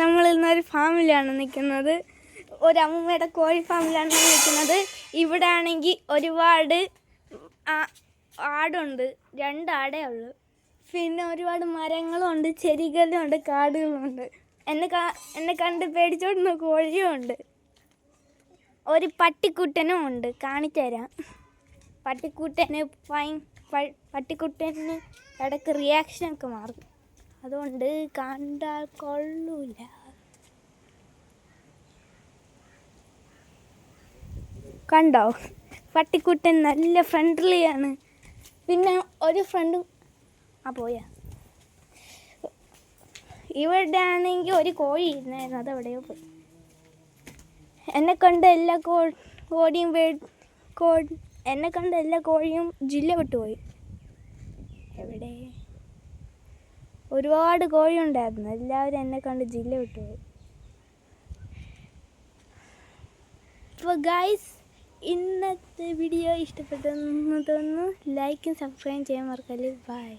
നമ്മൾ ഇന്നൊരു ഫാമിലാണ് നിൽക്കുന്നത്. ഒരു അമ്മൂമ്മയുടെ കോഴി ഫാമിലാണ് നിൽക്കുന്നത്. ഇവിടെ ആണെങ്കിൽ ഒരുപാട് ആടുണ്ട്, 2 ആടേ ഉള്ളു. പിന്നെ ഒരുപാട് മരങ്ങളും ഉണ്ട്, ചെടികളും ഉണ്ട്, കാടുകളുമുണ്ട്. എന്നെ കണ്ട് പേടിച്ചോടുന്ന കോഴിയും ഉണ്ട്. ഒരു പട്ടിക്കുട്ടനും ഉണ്ട്, കാണിച്ചു തരാം. പട്ടിക്കുട്ടന് ഇടയ്ക്ക് റിയാക്ഷനൊക്കെ മാറും, അതുകൊണ്ട് കണ്ടാൽ കൊള്ളൂല. കണ്ടോ, പട്ടിക്കുട്ടൻ നല്ല ഫ്രണ്ട്ലിയാണ്. പിന്നെ ഒരു ഫ്രണ്ടും പോയാ. ഇവിടെ ആണെങ്കിൽ ഒരു കോഴി ഇരുന്നായിരുന്നു, അതെവിടെയോ പോയി. എന്നെ കണ്ട എല്ലാ കോഴിയും ജില്ല വിട്ടുപോയി. എവിടെ ഒരുപാട് കോഴി ഉണ്ടായിരുന്നു, എല്ലാവരും എന്നെ കണ്ട് ജില്ല വിട്ടുപോയി. അപ്പോൾ ഗൈസ്, ഇന്നത്തെ വീഡിയോ ഇഷ്ടപ്പെട്ടെന്ന് തോന്നുന്നു. ലൈക്കും സബ്സ്ക്രൈബ് ചെയ്യാൻ മറക്കല്ലേ. ബൈ.